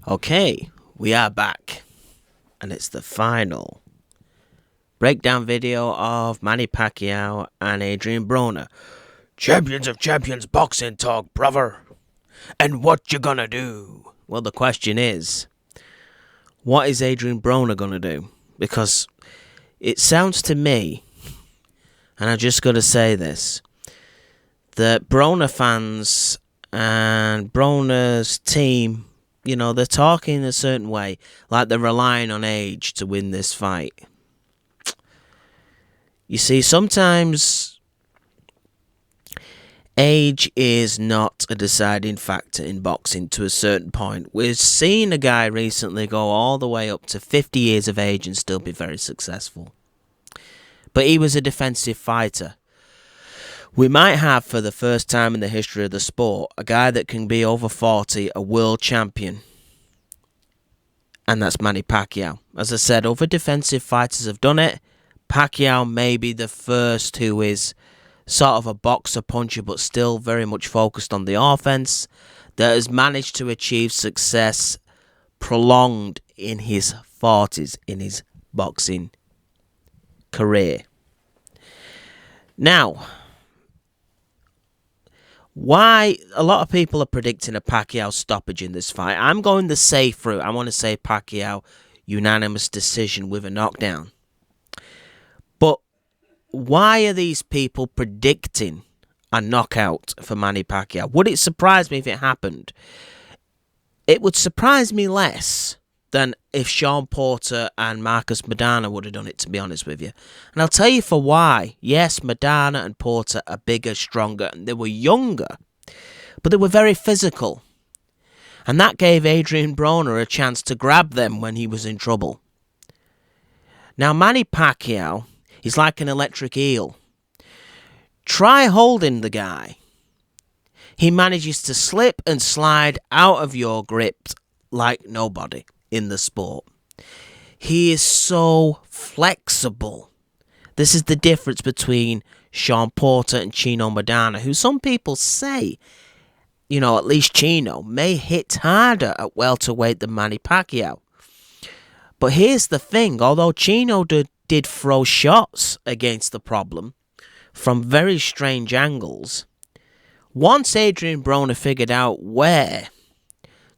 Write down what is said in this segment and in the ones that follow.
Okay, we are back, and it's the final breakdown video of Manny Pacquiao and Adrien Broner. Champions of champions boxing talk, brother. And what you gonna do? Well, the question is, what is Adrien Broner gonna do? Because it sounds to me, and I just gotta say this, that Broner fans and Broner's team, they're talking a certain way, like they're relying on age to win this fight. You see, sometimes age is not a deciding factor in boxing to a certain point. We've seen a guy recently go all the way up to 50 years of age and still be very successful. But he was a defensive fighter. We might have, for the first time in the history of the sport, a guy that can be over 40, a world champion. And that's Manny Pacquiao. As I said, other defensive fighters have done it. Pacquiao may be the first who is sort of a boxer puncher, but still very much focused on the offense, that has managed to achieve success prolonged in his 40s, in his boxing career. Now, why a lot of people are predicting a Pacquiao stoppage in this fight. I'm going the safe route. I want to say Pacquiao unanimous decision with a knockdown. But why are these people predicting a knockout for Manny Pacquiao? Would it surprise me if it happened? It would surprise me less than if Sean Porter and Marcus Maidana would have done it, to be honest with you. And I'll tell you for why. Yes, Maidana and Porter are bigger, stronger, and they were younger, but they were very physical. And that gave Adrien Broner a chance to grab them when he was in trouble. Now, Manny Pacquiao is like an electric eel. Try holding the guy. He manages to slip and slide out of your grip like nobody in the sport. He is so flexible. This is the difference between Sean Porter and Chino Maidana, who some people say, at least Chino may hit harder at welterweight than Manny Pacquiao. But here's the thing, although Chino did throw shots against the problem from very strange angles, once Adrien Broner figured out where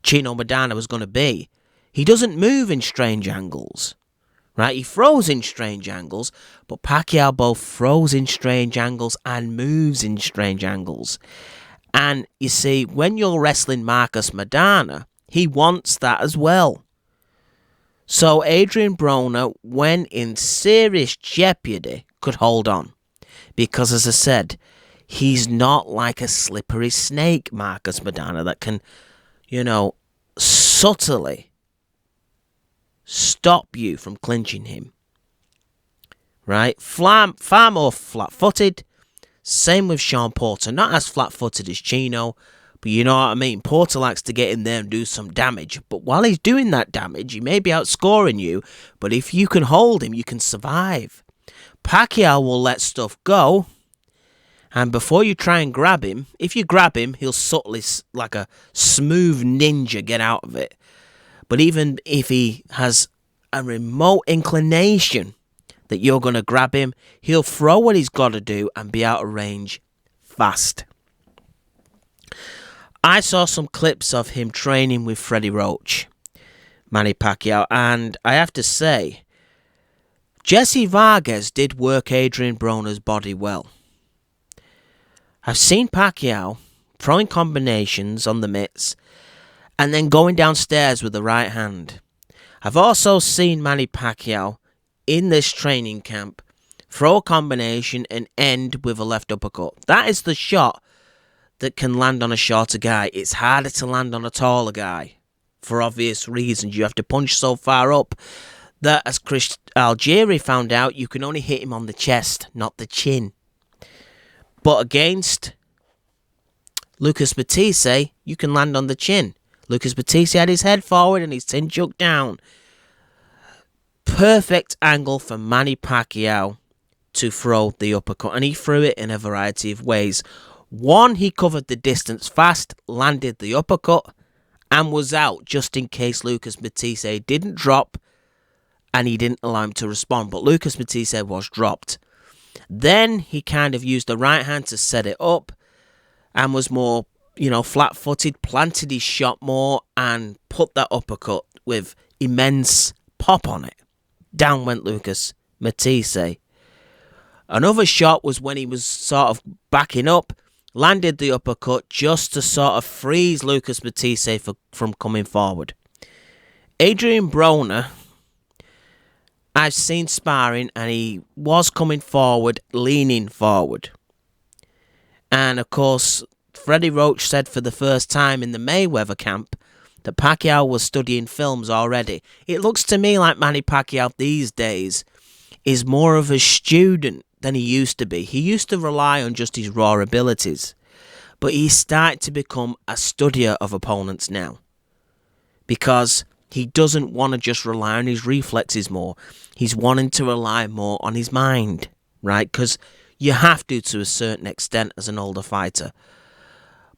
Chino Maidana was going to be, he doesn't move in strange angles, right? He throws in strange angles, but Pacquiao both throws in strange angles and moves in strange angles. And you see, when you're wrestling Marcus Maidana, he wants that as well. So Adrien Broner, when in serious jeopardy, could hold on. Because, as I said, he's not like a slippery snake, Marcus Maidana, that can, subtly stop you from clinching him. Right? Far more flat-footed. Same with Sean Porter. Not as flat-footed as Chino, but you know what I mean. Porter likes to get in there and do some damage. But while he's doing that damage, he may be outscoring you, but if you can hold him, you can survive. Pacquiao will let stuff go, and before you try and grab him, if you grab him, he'll subtly, like a smooth ninja, get out of it. But even if he has a remote inclination that you're going to grab him, he'll throw what he's got to do and be out of range fast. I saw some clips of him training with Freddie Roach, Manny Pacquiao, and I have to say, Jesse Vargas did work Adrien Broner's body well. I've seen Pacquiao throwing combinations on the mitts and then going downstairs with the right hand. I've also seen Manny Pacquiao in this training camp throw a combination and end with a left uppercut. That is the shot that can land on a shorter guy. It's harder to land on a taller guy for obvious reasons. You have to punch so far up that, as Chris Algieri found out, you can only hit him on the chest, not the chin. But against Lucas Batiste, you can land on the chin. Lucas Batiste had his head forward and his chin chucked down. Perfect angle for Manny Pacquiao to throw the uppercut, and he threw it in a variety of ways. One, he covered the distance fast, landed the uppercut, and was out just in case Lucas Matisse didn't drop and he didn't allow him to respond. But Lucas Matisse was dropped. Then he kind of used the right hand to set it up and was more, flat-footed, planted his shot more and put that uppercut with immense pop on it. Down went Lucas Matisse. Another shot was when he was sort of backing up, landed the uppercut just to sort of freeze Lucas Matisse from coming forward. Adrien Broner, I've seen sparring and he was coming forward, leaning forward. And of course, Freddie Roach said for the first time in the Mayweather camp that Pacquiao was studying films already. It looks to me like Manny Pacquiao these days is more of a student than he used to be. He used to rely on just his raw abilities, but he's started to become a studier of opponents now because he doesn't want to just rely on his reflexes more. He's wanting to rely more on his mind, right? Because you have to a certain extent as an older fighter.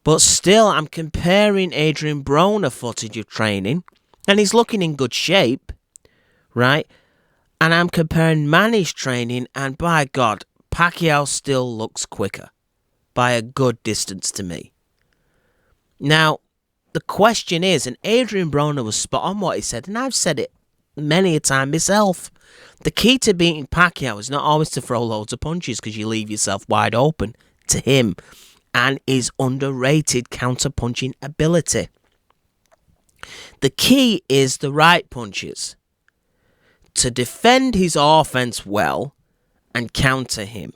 But still, I'm comparing Adrien Broner footage of training, and he's looking in good shape, right? And I'm comparing Manny's training, and by God, Pacquiao still looks quicker by a good distance to me. Now, the question is, and Adrien Broner was spot on what he said, and I've said it many a time myself, the key to beating Pacquiao is not always to throw loads of punches because you leave yourself wide open to him and his underrated counter-punching ability. The key is the right punches. To defend his offense well and counter him.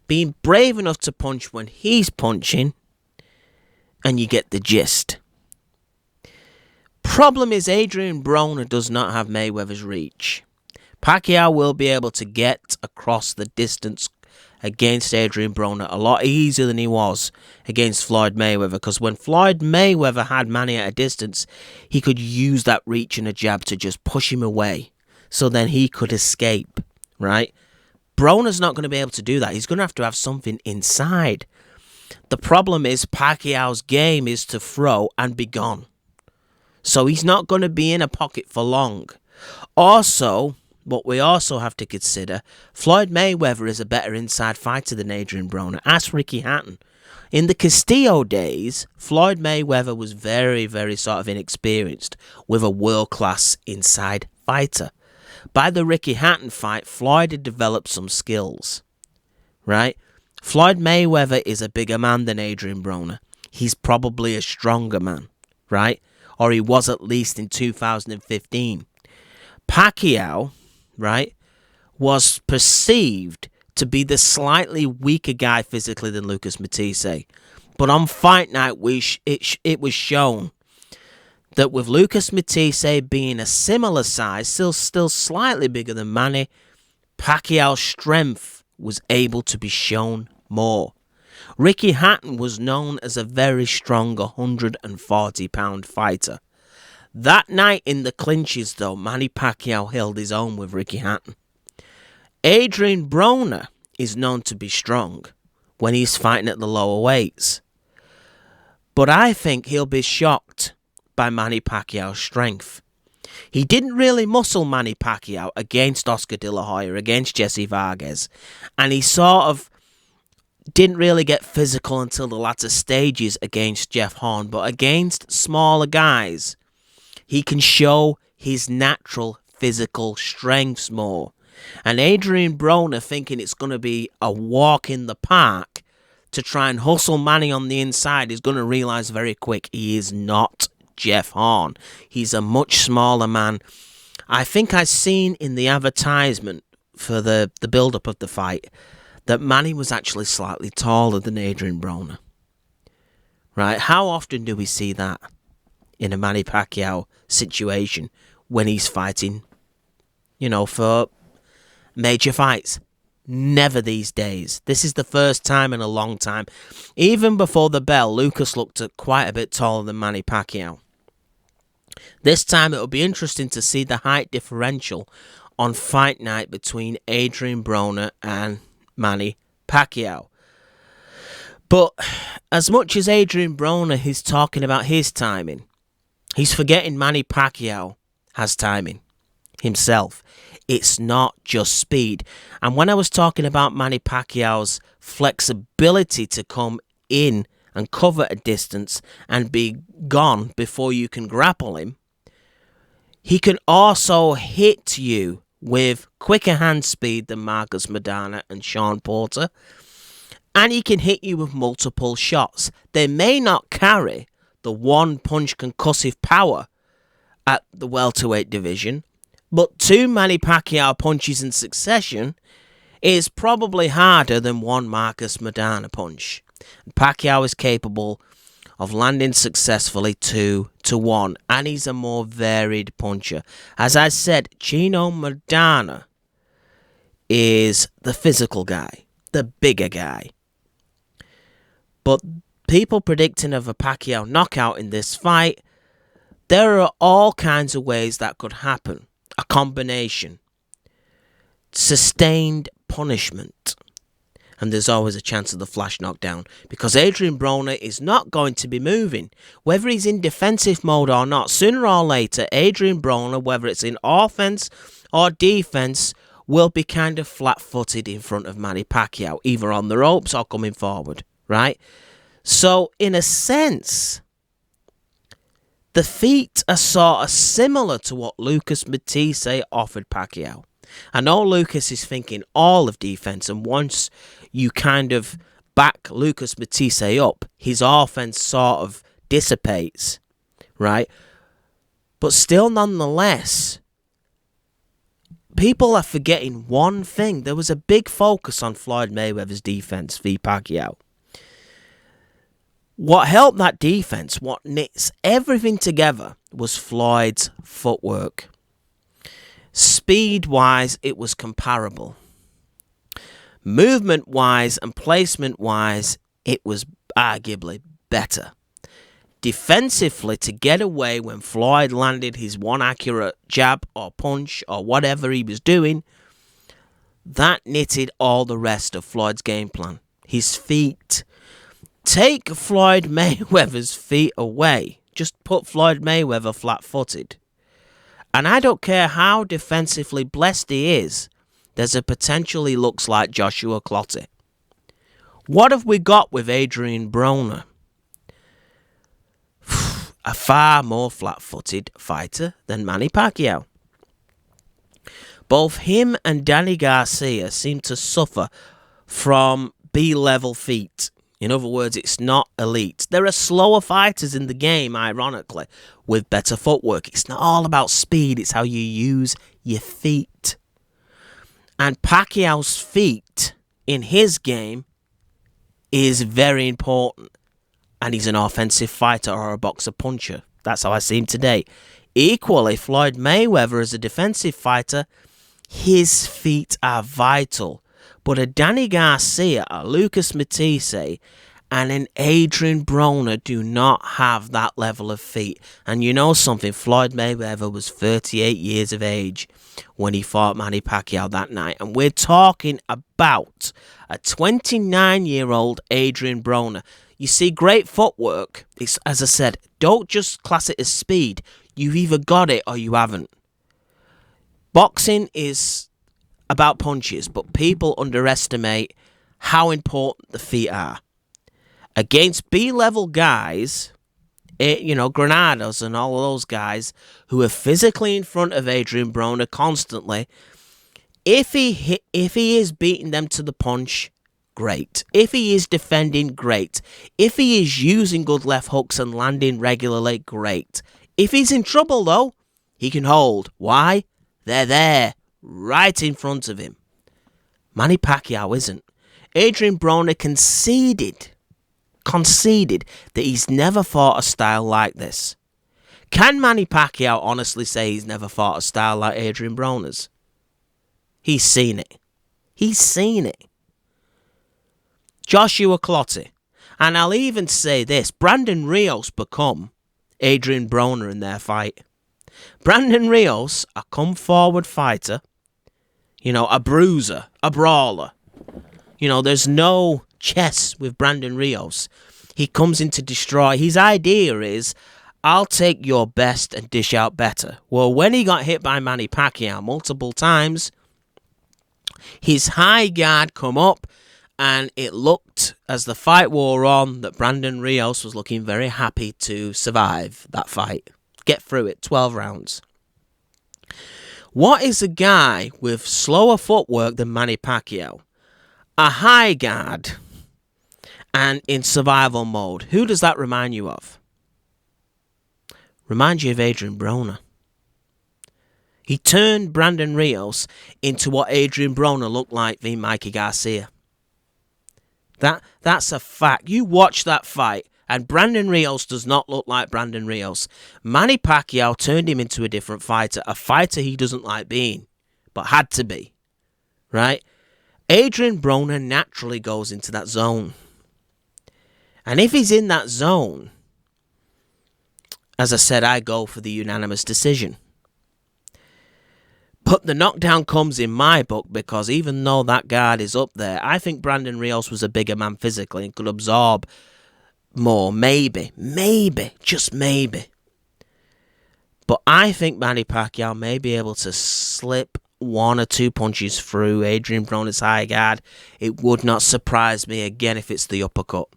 Being brave enough to punch when he's punching, and you get the gist. Problem is Adrien Broner does not have Mayweather's reach. Pacquiao will be able to get across the distance against Adrien Broner a lot easier than he was against Floyd Mayweather, because when Floyd Mayweather had Manny at a distance, he could use that reach and a jab to just push him away. So then he could escape, right? Broner's not going to be able to do that. He's going to have something inside. The problem is Pacquiao's game is to throw and be gone. So he's not going to be in a pocket for long. Also, what we also have to consider, Floyd Mayweather is a better inside fighter than Adrien Broner. Ask Ricky Hatton. In the Castillo days, Floyd Mayweather was very, very sort of inexperienced with a world-class inside fighter. By the Ricky Hatton fight, Floyd had developed some skills, right? Floyd Mayweather is a bigger man than Adrien Broner. He's probably a stronger man, right? Or he was at least in 2015. Pacquiao, right, was perceived to be the slightly weaker guy physically than Lucas Matisse. But on fight night, it was shown that with Lucas Matisse being a similar size, still slightly bigger than Manny, Pacquiao's strength was able to be shown more. Ricky Hatton was known as a very strong 140-pound fighter. That night in the clinches, though, Manny Pacquiao held his own with Ricky Hatton. Adrien Broner is known to be strong when he's fighting at the lower weights. But I think he'll be shocked by Manny Pacquiao's strength. He didn't really muscle Manny Pacquiao against Oscar De La Hoya, against Jesse Vargas, and he sort of didn't really get physical until the latter stages against Jeff Horn, but against smaller guys, he can show his natural physical strengths more. And Adrien Broner, thinking it's going to be a walk in the park to try and hustle Manny on the inside, is going to realise very quick he is not Jeff Horn. He's a much smaller man. I think I've seen in the advertisement for the build-up of the fight that Manny was actually slightly taller than Adrien Broner. Right? How often do we see that in a Manny Pacquiao situation when he's fighting, for major fights? Never these days. This is the first time in a long time. Even before the bell, Lucas looked quite a bit taller than Manny Pacquiao. This time it'll be interesting to see the height differential on fight night between Adrien Broner and Manny Pacquiao. But as much as Adrien Broner is talking about his timing, He's forgetting Manny Pacquiao has timing himself. It's not just speed. And when I was talking about Manny Pacquiao's flexibility to come in and cover a distance and be gone before you can grapple him, he can also hit you with quicker hand speed than Marcus Maidana and Sean Porter. And he can hit you with multiple shots. They may not carry the one-punch concussive power at the welterweight division, but 2 Manny Pacquiao punches in succession is probably harder than 1 Marcus Maidana punch. Pacquiao is capable of landing successfully 2 to 1, and he's a more varied puncher. As I said, Chino Maidana is the physical guy, the bigger guy. But people predicting of a Pacquiao knockout in this fight, there are all kinds of ways that could happen. A combination. Sustained punishment. And there's always a chance of the flash knockdown, because Adrien Broner is not going to be moving. Whether he's in defensive mode or not, sooner or later, Adrien Broner, whether it's in offense or defense, will be kind of flat-footed in front of Manny Pacquiao, either on the ropes or coming forward, right? So, in a sense, the feet are sort of similar to what Lucas Matisse offered Pacquiao. I know Lucas is thinking all of defense, and once you kind of back Lucas Matisse up, his offense sort of dissipates, right? But still, nonetheless, people are forgetting one thing. There was a big focus on Floyd Mayweather's defense v Pacquiao. What helped that defense, what knits everything together, was Floyd's footwork. Speed-wise, it was comparable. Movement-wise and placement-wise, it was arguably better. Defensively, to get away when Floyd landed his one accurate jab or punch or whatever he was doing, that knitted all the rest of Floyd's game plan. His feet. Take Floyd Mayweather's feet away. Just put Floyd Mayweather flat-footed. And I don't care how defensively blessed he is, there's a potential he looks like Joshua Clottey. What have we got with Adrien Broner? A far more flat-footed fighter than Manny Pacquiao. Both him and Danny Garcia seem to suffer from B-level feet. In other words, it's not elite. There are slower fighters in the game, ironically, with better footwork. It's not all about speed, it's how you use your feet. And Pacquiao's feet in his game is very important. And he's an offensive fighter or a boxer puncher. That's how I see him today. Equally, Floyd Mayweather as a defensive fighter, his feet are vital. But a Danny Garcia, a Lucas Matisse, and an Adrien Broner do not have that level of feet. And you know something, Floyd Mayweather was 38 years of age when he fought Manny Pacquiao that night. And we're talking about a 29-year-old Adrien Broner. You see, great footwork, it's, as I said, don't just class it as speed. You've either got it or you haven't. Boxing is about punches, but people underestimate how important the feet are. Against B-level guys, Granados and all of those guys who are physically in front of Adrien Broner constantly, if he is beating them to the punch, great. If he is defending, great. If he is using good left hooks and landing regularly, great. If he's in trouble, though, he can hold. Why? They're there, right in front of him. Manny Pacquiao isn't. Adrien Broner conceded that he's never fought a style like this. Can Manny Pacquiao honestly say he's never fought a style like Adrien Broner's? He's seen it. He's seen it. Joshua Clottey. And I'll even say this, Brandon Rios become Adrien Broner in their fight. Brandon Rios, a come-forward fighter, a bruiser, a brawler. There's no chess with Brandon Rios. He comes in to destroy. His idea is, I'll take your best and dish out better. Well, when he got hit by Manny Pacquiao multiple times, his high guard come up, and it looked, as the fight wore on, that Brandon Rios was looking very happy to survive that fight. Get through it, 12 rounds. What is a guy with slower footwork than Manny Pacquiao? A high guard and in survival mode. Who does that remind you of? Reminds you of Adrien Broner. He turned Brandon Rios into what Adrien Broner looked like v Mikey Garcia. That's a fact. You watch that fight, and Brandon Rios does not look like Brandon Rios. Manny Pacquiao turned him into a different fighter, a fighter he doesn't like being, but had to be, right? Adrien Broner naturally goes into that zone. And if he's in that zone, as I said, I go for the unanimous decision. But the knockdown comes in my book because even though that guard is up there, I think Brandon Rios was a bigger man physically and could absorb more. Maybe, just maybe. But I think Manny Pacquiao may be able to slip one or two punches through Adrien Broner's high guard. It would not surprise me again if it's the uppercut.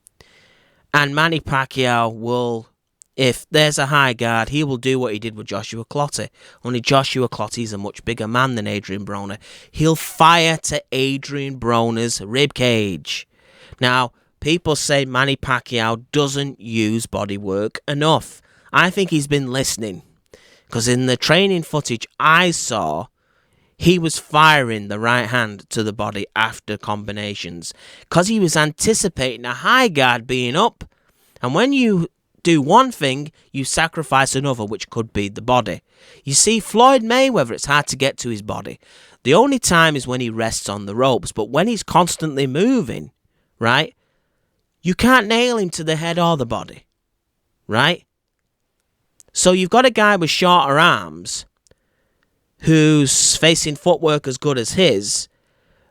And Manny Pacquiao will, if there's a high guard, he will do what he did with Joshua Clottey. Only Joshua Clottey is a much bigger man than Adrien Broner. He'll fire to Adrien Broner's ribcage. Now, people say Manny Pacquiao doesn't use bodywork enough. I think he's been listening. Because in the training footage I saw, he was firing the right hand to the body after combinations. Because he was anticipating a high guard being up. And when you do one thing, you sacrifice another, which could be the body. You see, Floyd Mayweather, it's hard to get to his body. The only time is when he rests on the ropes. But when he's constantly moving, right, you can't nail him to the head or the body, right? So you've got a guy with shorter arms who's facing footwork as good as his,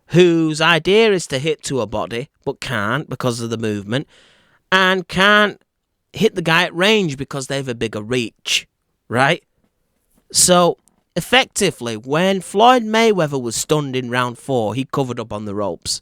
whose idea is to hit to a body, but can't because of the movement, and can't hit the guy at range because they have a bigger reach, right? So, effectively, when Floyd Mayweather was stunned in round 4, he covered up on the ropes.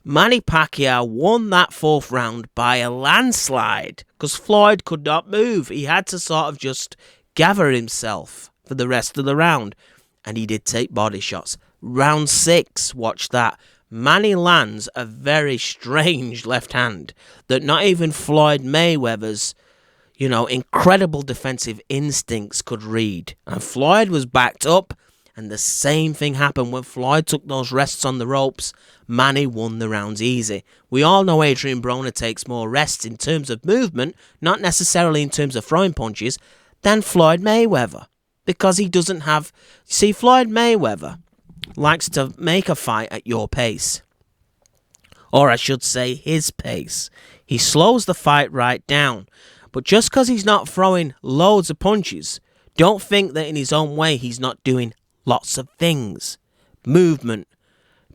Manny Pacquiao won that 4th round by a landslide because Floyd could not move. He had to sort of just gather himself for the rest of the round, and he did take body shots. Round 6, watch that. Manny lands a very strange left hand that not even Floyd Mayweather's, incredible defensive instincts could read. And Floyd was backed up, and the same thing happened when Floyd took those rests on the ropes. Manny won the rounds easy. We all know Adrien Broner takes more rests in terms of movement, not necessarily in terms of throwing punches, than Floyd Mayweather. Because he doesn't have... See, Floyd Mayweather likes to make a fight at your pace. Or I should say his pace. He slows the fight right down. But just because he's not throwing loads of punches, don't think that in his own way he's not doing lots of things. Movement,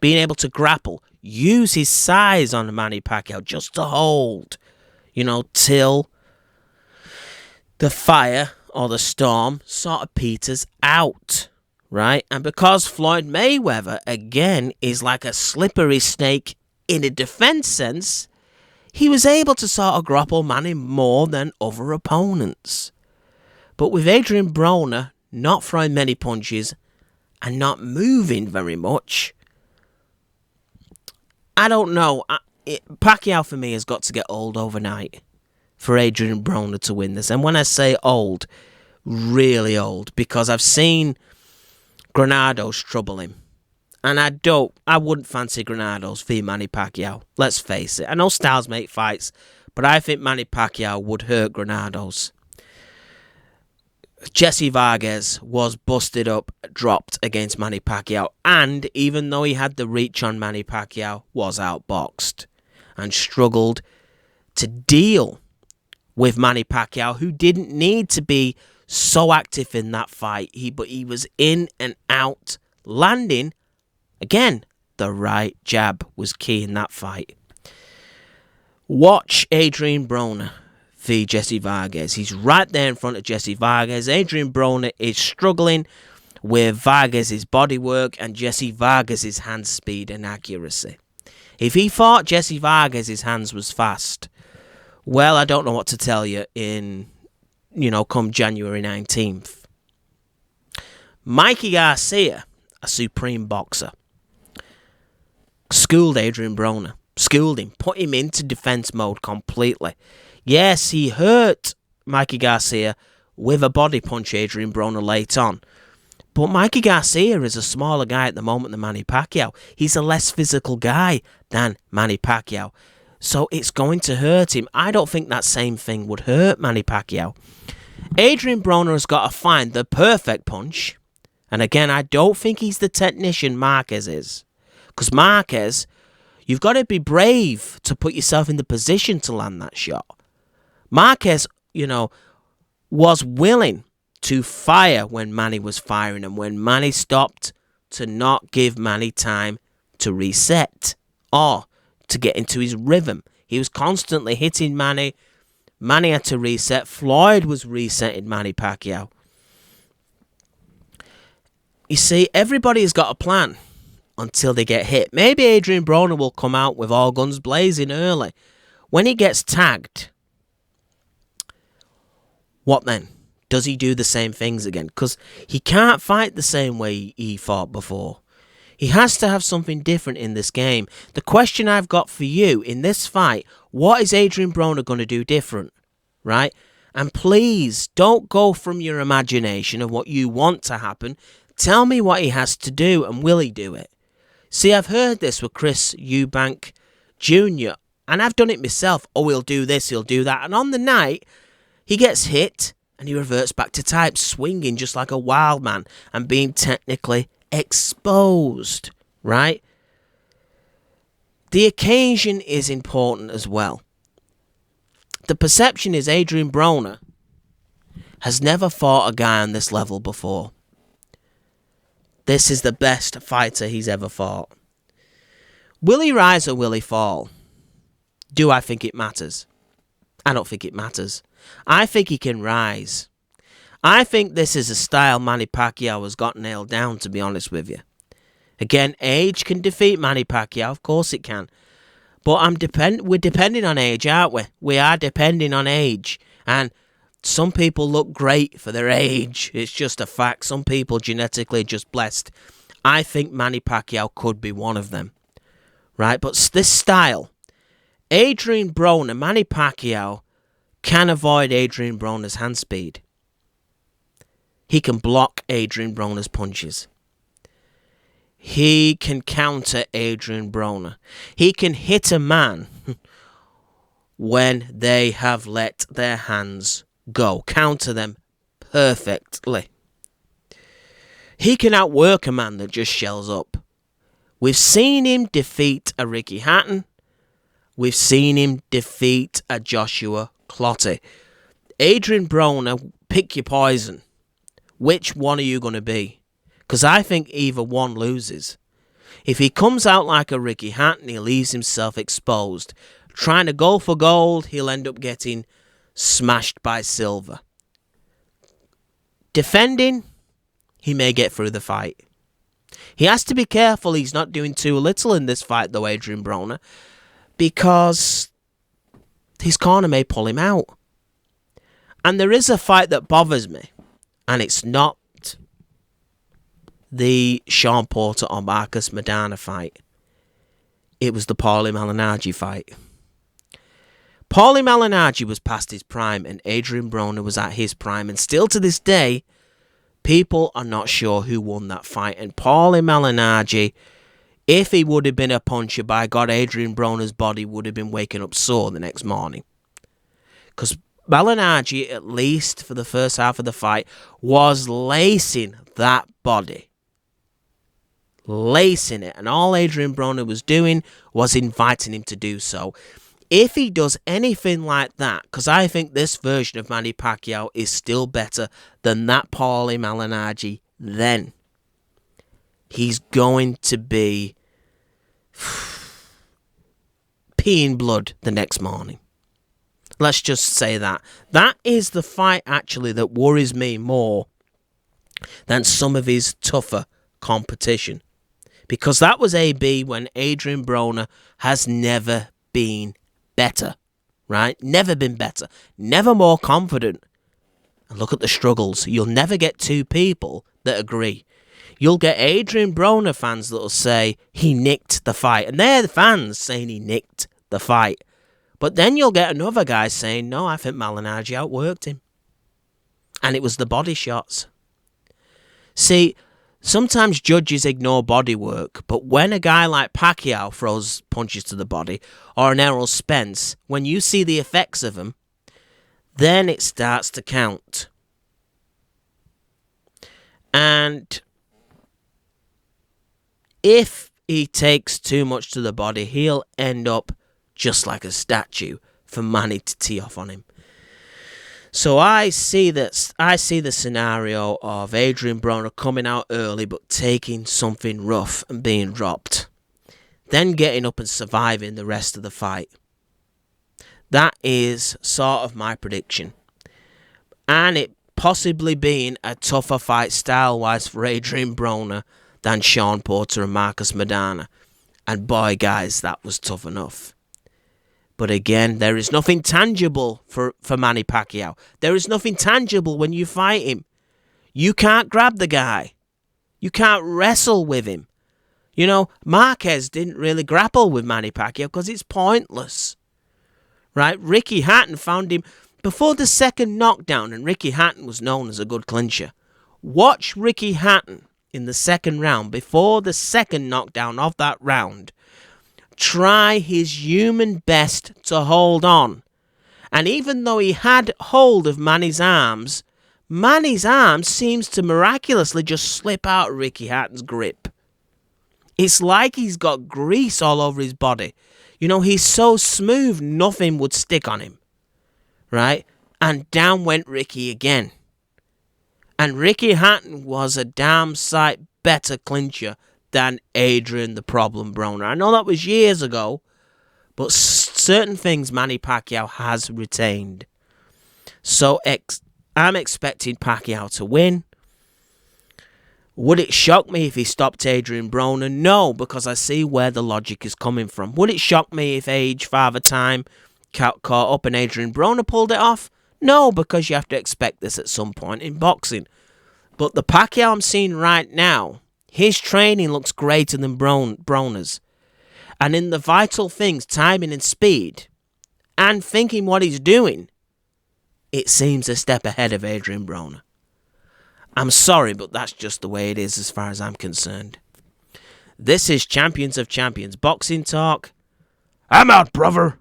being able to grapple, use his size on Manny Pacquiao just to hold, till the fire or the storm sort of peters out. Right? And because Floyd Mayweather, again, is like a slippery snake in a defense sense, he was able to sort of grapple Manny more than other opponents. But with Adrien Broner not throwing many punches and not moving very much, I don't know. Pacquiao, for me, has got to get old overnight for Adrien Broner to win this. And when I say old, really old, because I've seen Granados trouble him. And I wouldn't fancy Granados v Manny Pacquiao. Let's face it. I know styles make fights, but I think Manny Pacquiao would hurt Granados. Jesse Vargas was busted up, dropped against Manny Pacquiao, and even though he had the reach on Manny Pacquiao, was outboxed and struggled to deal with Manny Pacquiao, who didn't need to be so active in that fight. But he was in and out, landing. Again, the right jab was key in that fight. Watch Adrien Broner v Jesse Vargas. He's right there in front of Jesse Vargas. Adrien Broner is struggling with Vargas' bodywork and Jesse Vargas' hand speed and accuracy. If he thought Jesse Vargas' hands was fast, well, I don't know what to tell you come January 19th. Mikey Garcia, a supreme boxer, schooled Adrien Broner. Schooled him, put him into defense mode completely. Yes, he hurt Mikey Garcia with a body punch, Adrien Broner, late on. But Mikey Garcia is a smaller guy at the moment than Manny Pacquiao. He's a less physical guy than Manny Pacquiao. So it's going to hurt him. I don't think that same thing would hurt Manny Pacquiao. Adrien Broner has got to find the perfect punch. And again, I don't think he's the technician Marquez is. Because Marquez, you've got to be brave to put yourself in the position to land that shot. Marquez, was willing to fire when Manny was firing and when Manny stopped, to not give Manny time to reset or to get into his rhythm. He was constantly hitting Manny. Manny had to reset. Floyd was resetting Manny Pacquiao. You see, everybody has got a plan until they get hit. Maybe Adrien Broner will come out with all guns blazing early. When he gets tagged, what then? Does he do the same things again? Because he can't fight the same way he fought before. He has to have something different in this game. The question I've got for you in this fight, what is Adrien Broner going to do different? Right? And please, don't go from your imagination of what you want to happen. Tell me what he has to do, and will he do it? See, I've heard this with Chris Eubank Jr., and I've done it myself. Oh, he'll do this, he'll do that. And on the night, he gets hit, and he reverts back to type, swinging just like a wild man and being technically exposed, right? The occasion is important as well. The perception is Adrien Broner has never fought a guy on this level before. This is the best fighter he's ever fought. Will he rise or will he fall? Do I think it matters? I don't think it matters. I think he can rise. I think this is a style Manny Pacquiao has got nailed down, to be honest with you. Again, age can defeat Manny Pacquiao. Of course it can. But we're depending on age, aren't we? We are depending on age. And some people look great for their age. It's just a fact. Some people genetically just blessed. I think Manny Pacquiao could be one of them. Right? But this style, Adrien Broner, Manny Pacquiao can avoid Adrien Broner's hand speed. He can block Adrien Broner's punches. He can counter Adrien Broner. He can hit a man when they have let their hands go. Counter them perfectly. He can outwork a man that just shells up. We've seen him defeat a Ricky Hatton. We've seen him defeat a Joshua Clottey. Adrien Broner, pick your poison. Which one are you going to be? Because I think either one loses. If he comes out like a Ricky Hatton, he leaves himself exposed. Trying to go for gold, he'll end up getting smashed by silver. Defending, he may get through the fight. He has to be careful he's not doing too little in this fight, though, Adrien Broner, because his corner may pull him out. And there is a fight that bothers me, and it's not the Sean Porter or Marcus Maidana fight. It was the Paulie Malinaggi fight. Paulie Malinaggi was past his prime and Adrien Broner was at his prime. And still to this day, people are not sure who won that fight. And Paulie Malinaggi, if he would have been a puncher, by God, Adrien Broner's body would have been waking up sore the next morning. Because Malinaggi, at least for the first half of the fight, was lacing that body. Lacing it. And all Adrien Broner was doing was inviting him to do so. If he does anything like that, because I think this version of Manny Pacquiao is still better than that Paulie Malinaggi, then he's going to be peeing blood the next morning. Let's just say that. That is the fight, actually, that worries me more than some of his tougher competition. Because that was AB when Adrien Broner has never been better, right? Never been better. Never more confident. And look at the struggles. You'll never get two people that agree. You'll get Adrien Broner fans that'll say he nicked the fight. And they're the fans saying he nicked the fight. But then you'll get another guy saying, no, I think Malinaggi outworked him. And it was the body shots. See, sometimes judges ignore body work, but when a guy like Pacquiao throws punches to the body, or an Errol Spence, when you see the effects of them, then it starts to count. And if he takes too much to the body, he'll end up just like a statue for Manny to tee off on him. So I see the scenario of Adrien Broner coming out early but taking something rough and being dropped. Then getting up and surviving the rest of the fight. That is sort of my prediction. And it possibly being a tougher fight style-wise for Adrien Broner than Sean Porter and Marcus Maidana. And boy, guys, that was tough enough. But again, there is nothing tangible for Manny Pacquiao. There is nothing tangible when you fight him. You can't grab the guy. You can't wrestle with him. You know, Marquez didn't really grapple with Manny Pacquiao because it's pointless. Right? Ricky Hatton found him before the second knockdown, and Ricky Hatton was known as a good clincher. Watch Ricky Hatton in the second round, before the second knockdown of that round, try his human best to hold on. And even though he had hold of Manny's arms seems to miraculously just slip out of Ricky Hatton's grip. It's like he's got grease all over his body. You know, he's so smooth, nothing would stick on him. Right? And down went Ricky again. And Ricky Hatton was a damn sight better clincher than Adrien the Problem Broner. I know that was years ago, but certain things Manny Pacquiao has retained. So I'm expecting Pacquiao to win. Would it shock me if he stopped Adrien Broner? No, because I see where the logic is coming from. Would it shock me if age, father time caught up and Adrien Broner pulled it off? No, because you have to expect this at some point in boxing. But the Pacquiao I'm seeing right now, his training looks greater than Broner's. And in the vital things, timing and speed, and thinking what he's doing, it seems a step ahead of Adrien Broner. I'm sorry, but that's just the way it is as far as I'm concerned. This is Champions of Champions Boxing Talk. I'm out, brother.